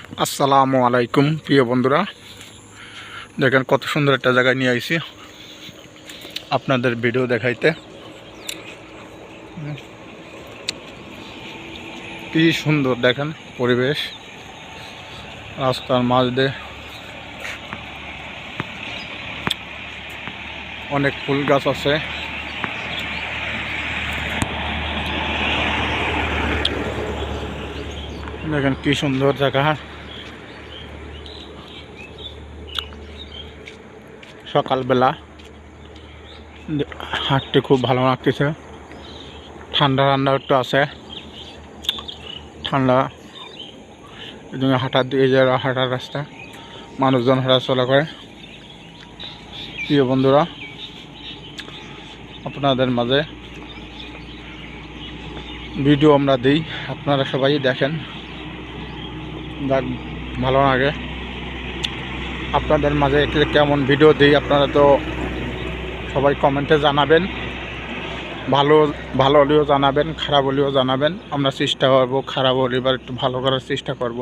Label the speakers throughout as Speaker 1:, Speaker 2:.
Speaker 1: আসসালামু আলাইকুম প্রিয় বন্ধুরা, দেখেন কত সুন্দর একটা জায়গায় নিয়ে আইছি আপনাদের ভিডিও দেখাইতে। কি সুন্দর দেখেন পরিবেশ, রাস্তার মাঝ দিয়ে অনেক ফুল গাছ আছে। দেখেন কি সুন্দর জায়গা। সকালবেলা হাঁটতে খুব ভালো লাগতেছে, ঠান্ডা ঠান্ডা একটু আছে, ঠান্ডা হাঁটার দিকে যারা হাঁটার রাস্তা, মানুষজন হাঁটাচলা করে। প্রিয় বন্ধুরা, আপনাদের মাঝে ভিডিও আমরা দিই, আপনারা সবাই দেখেন, ভালো লাগে। আপনাদের মাঝে কেমন ভিডিও দিই আপনারা তো সবাই কমেন্টে জানাবেন, ভালো ভালো হলেও জানাবেন, খারাপ হলেও জানাবেন। আমরা চেষ্টা করবো খারাপ হলে এবার একটু ভালো করার চেষ্টা করব।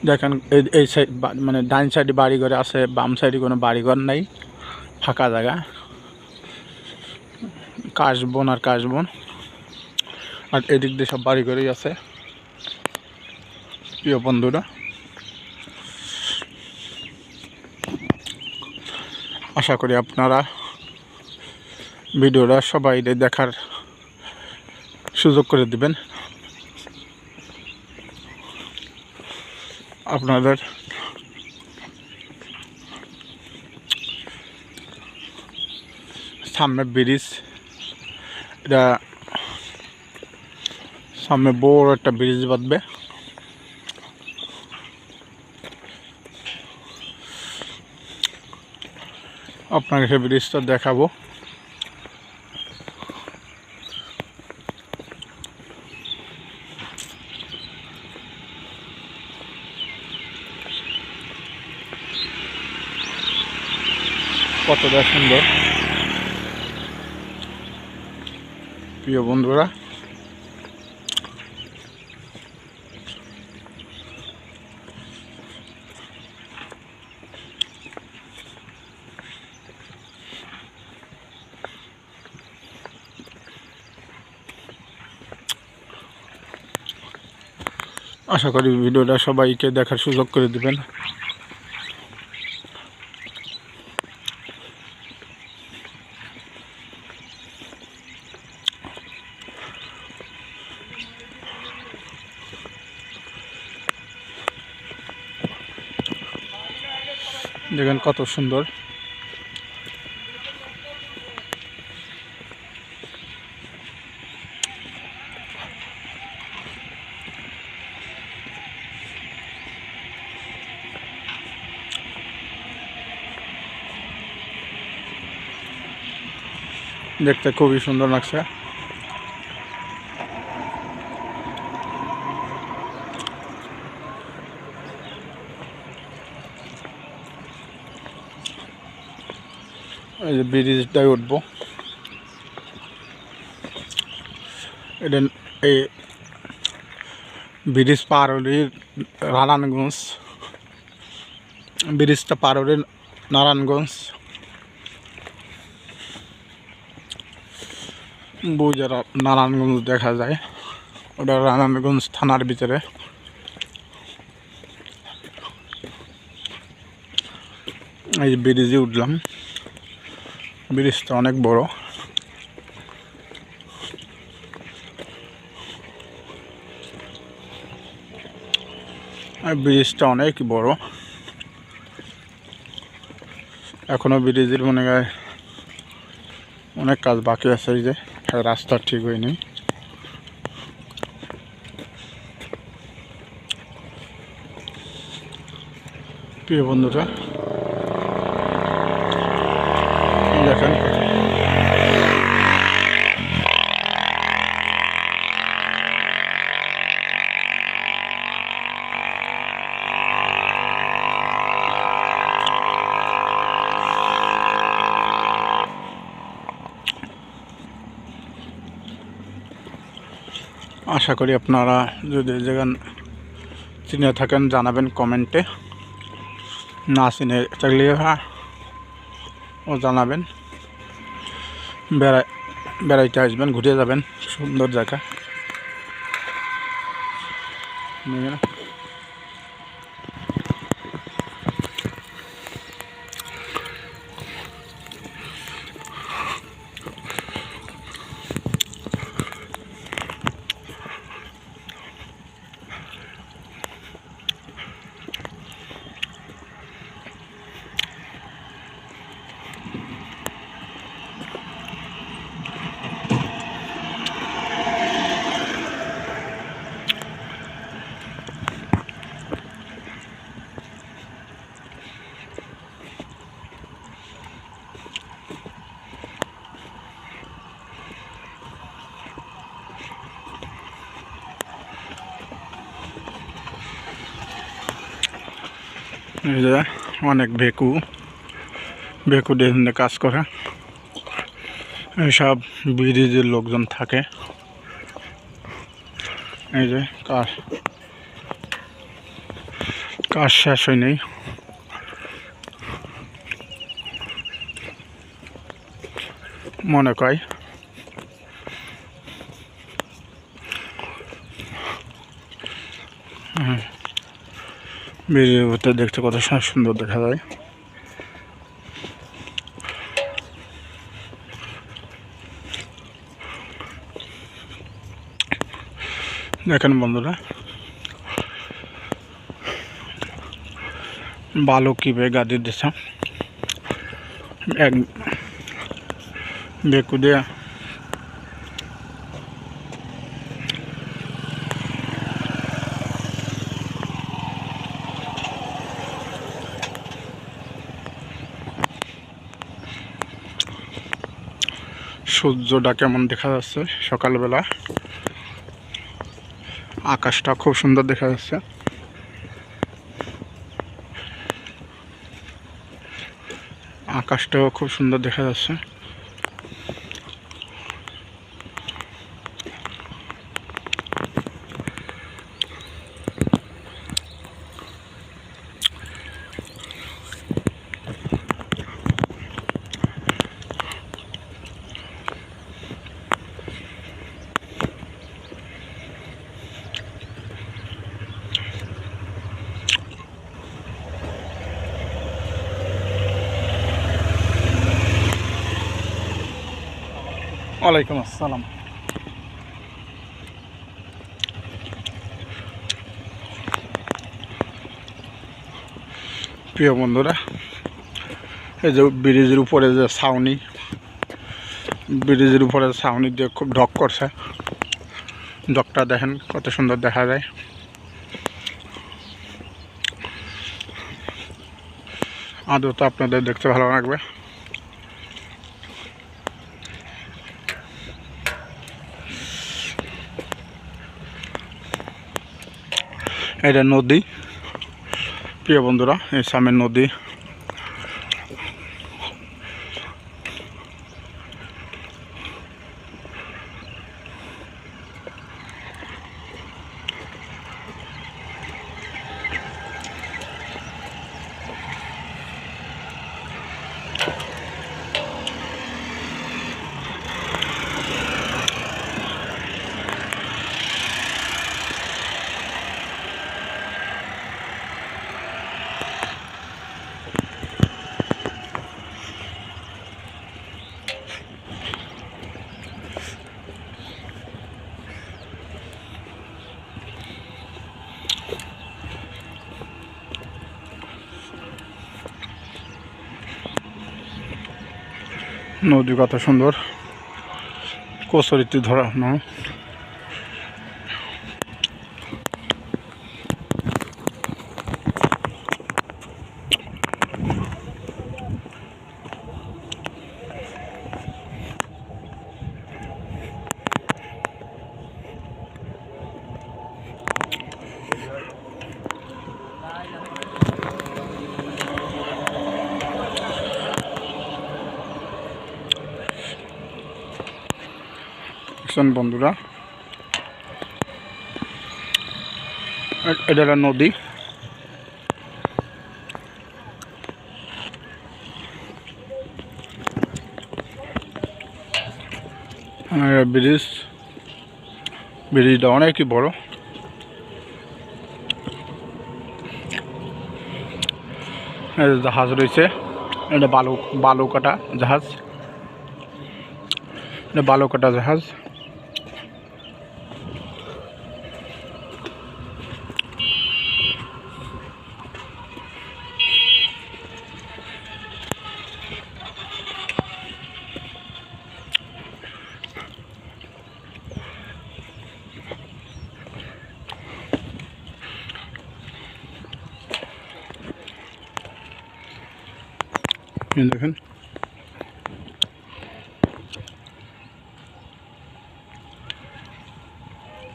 Speaker 1: দেখেন এই সাইড মানে ডাইন সাইডে বাড়িঘর আছে, বাম সাইডে কোনো বাড়িঘর নাই, ফাঁকা জায়গা, কাশবন আর কাশবন, আর এদিক দিয়ে সব বাড়িঘরই আছে। প্রিয় বন্ধুরা, আশা করি আপনারা ভিডিওটা সবাই দেখার সুযোগ করে দিবেন। আপনাদের সামনে ব্রিজ, এটা সামনে বড় একটা ব্রিজ বাঁধবে। আপনাকে সেই ব্রিজটা দেখাবো। কতটা সুন্দর প্রিয় বন্ধুরা। আশা করি ভিডিওটা সবাইকে দেখার সুযোগ করে দিবেন। দেখেন কত সুন্দর। দেখতে খুবই সুন্দর লাগছে। এই যে ব্রিজটায় উঠবো, এটা এই ব্রিজ পার হলে নারায়ণগঞ্জ, ব্রিজটা পার হলে নারায়ণগঞ্জ বুঝারা নারায়ণগঞ্জ দেখা যায়। ওটা নারায়ণগঞ্জ থানার ভিতরে। এই যে ব্রিজে উঠলাম, ব্রিজটা অনেক বড়। ব্রিজটা অনেক বড়, এখনো ব্রিজের মনে হয় অনেক কাজ বাকি আছে। এই যে রাস্তা ঠিক হয়নি। প্রিয় বন্ধুরা, দেখেন আশা করি আপনারা যদি জায়গা চিনে থাকেন জানাবেন কমেন্টে, না চিনে থাকলে ও জানাবেন। বেড়াইতে আসবেন, ঘুরে যাবেন, সুন্দর জায়গা। এই যে অনেক ভেকু দিয়ে কাজ করে, এইসব ব্রিজের লোকজন থাকে। এই যে কাজ শেষ হয় নেই, মনে কয়। ব্রিজের ভিতরে দেখতে কত সুন্দর দেখা যায়। দেখেন বন্ধুরা, বালু কিভাবে গাদি দিছে, এক বেকু দিয়ে সূর্যটা কেমন দেখা যাচ্ছে সকালবেলা, আকাশটা খুব সুন্দর দেখা যাচ্ছে। আকাশটাও খুব সুন্দর দেখা যাচ্ছে। ওয়ালাইকুম আসসালাম। প্রিয় বন্ধুরা, এই যে ব্রিজের উপরে যে ছাউনি, ব্রিজের উপরে ছাউনি দিয়ে খুব ঢক করছে। ঢকটা দেখেন কত সুন্দর দেখা যায়। আদৌ তো আপনাদের দেখতে ভালো লাগবে। এটা নদী, প্রিয় বন্ধুরা, এই সামনে নদী। নদী কত সুন্দর, কচুরিতে ধরানো। বন্ধুরা, এটা হলো নদী। ব্রিজটা অনেকই বড়। জাহাজ রয়েছে, এটা বালু কাটা জাহাজ, এটা বালু কাটা জাহাজ। দেখেন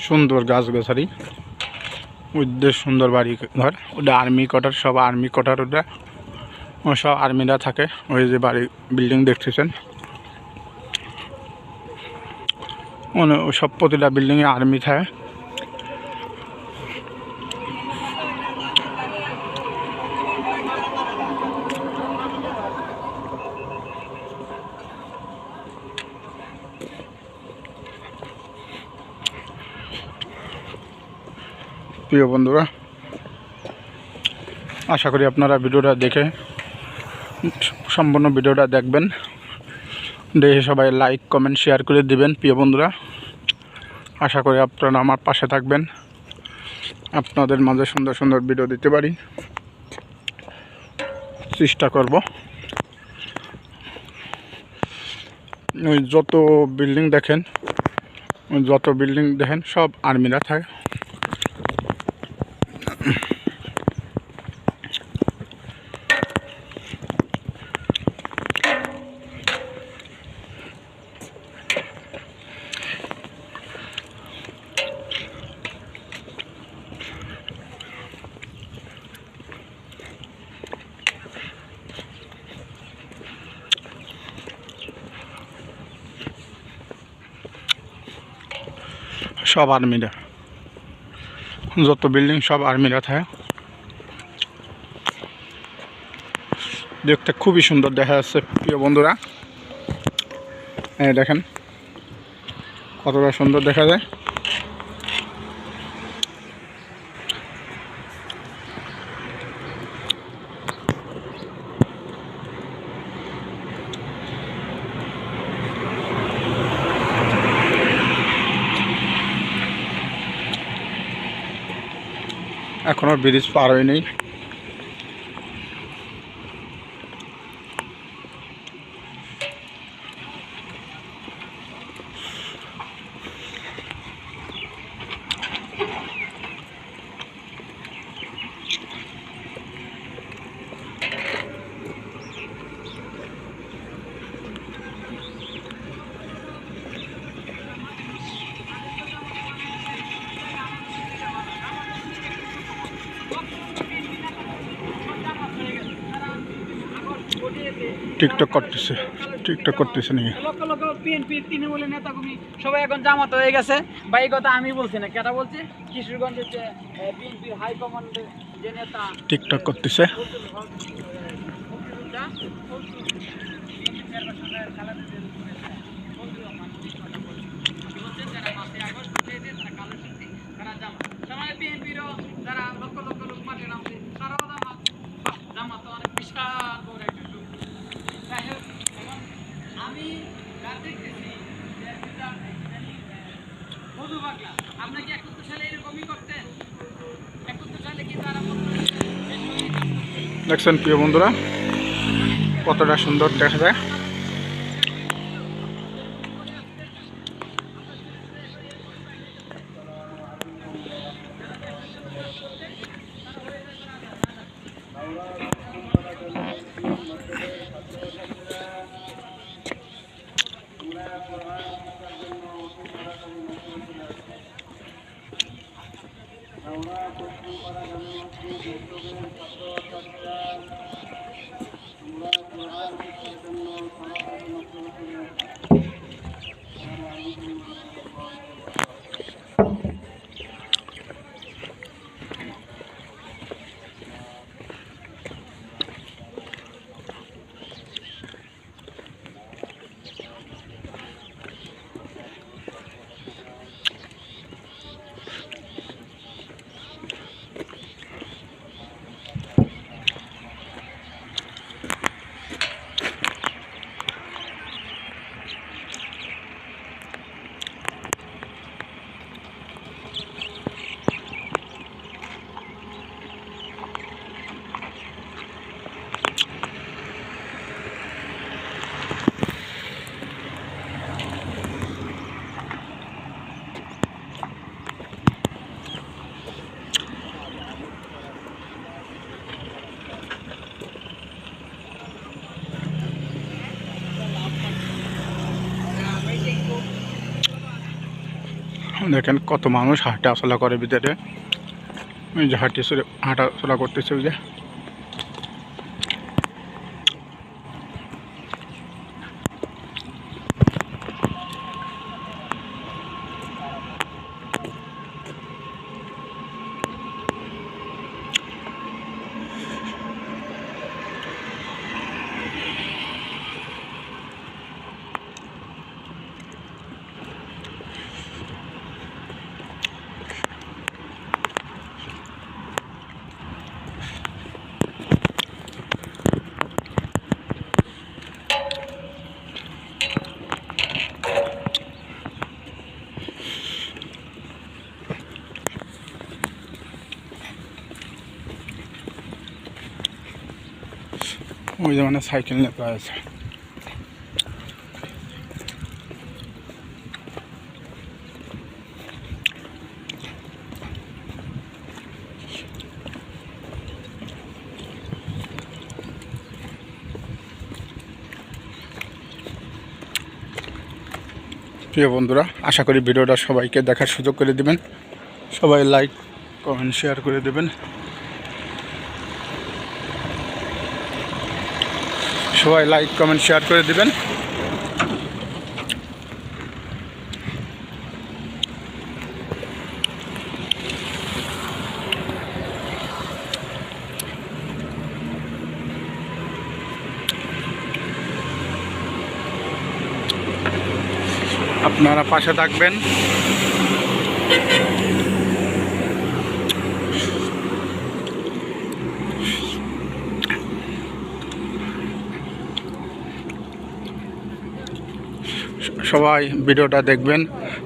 Speaker 1: সুন্দর গাছগাছালি, ওদের সুন্দর বাড়ি ঘর। ওটা আর্মি কোয়ার্টার, সব আর্মি কোয়ার্টার, ওটা সব আর্মিরা থাকে। ওই যে বাড়ি বিল্ডিং দেখতেছেন, সব প্রতিটা বিল্ডিংয়ে আর্মি থাকে। প্রিয় বন্ধুরা, আশা করি আপনারা ভিডিওটা দেখে সম্পূর্ণ ভিডিওটা দেখবেন, দেখে সবাই লাইক কমেন্ট শেয়ার করে দিবেন। প্রিয় বন্ধুরা, আশা করি আপনারা আমার পাশে থাকবেন, আপনাদের মাঝে সুন্দর সুন্দর ভিডিও দিতে পারি, চেষ্টা করব। ওই যত বিল্ডিং দেখেন সব আর্মিরা থাকে। সব আর্মিরা, যত বিল্ডিং সব আর্মিরা থাকে। দেখতে খুবই সুন্দর দেখা যাচ্ছে প্রিয় বন্ধুরা। দেখেন কতটা সুন্দর দেখা যায়। এখনো ব্রিজ পার হয়নি। টিকটক করতেছে নাকি?
Speaker 2: বিএনপি তৃণমূলের নেতাকর্মী সবাই এখন জামাত হয়ে গেছে। বা এই কথা আমি বলছি না, কেটা বলছি, কিশোরগঞ্জের যে বিএনপির হাইকমান্ডের যে নেতা
Speaker 1: টিকটক করতেছে।
Speaker 2: বিএনপিরও যারা লক্ষ লক্ষ লোক মাঠে নামছে তারাও জামাত অনেক বিশাল বড় একটা গ্রুপ। আমি দেখতেছি মধু পাগলা, আপনি কি 71 সালে এরকমই করতেন? 71 সালে কি তারা
Speaker 1: দেখছেন প্রিয় বন্ধুরা কতটা সুন্দর দেখা যায়। দেখেন কত মানুষ হাঁটাচলা করে ভিতরে, ওই যে হাঁটাচলা করতেছে ওই যে। ওই যে মানে সাইকেল নিয়ে আছে। প্রিয় বন্ধুরা, আশা করি ভিডিওটা সবাইকে দেখার সুযোগ করে দেবেন, সবাই লাইক কমেন্ট শেয়ার করে দেবেন, সবাই লাইক কমেন্ট শেয়ার করে দেবেন। আপনারা পাশে থাকবেন। সবাই ভিডিওটা দেখবেন,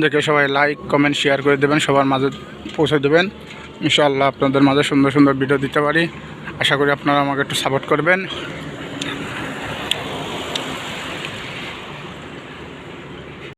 Speaker 1: দেখে সবাই লাইক কমেন্ট শেয়ার করে দেবেন, সবার মাঝে পৌঁছে দেবেন। ইনশাআল্লাহ আপনাদের মাঝে সুন্দর সুন্দর ভিডিও দিতে পারি। আশা করি আপনারা আমাকে একটু সাপোর্ট করবেন।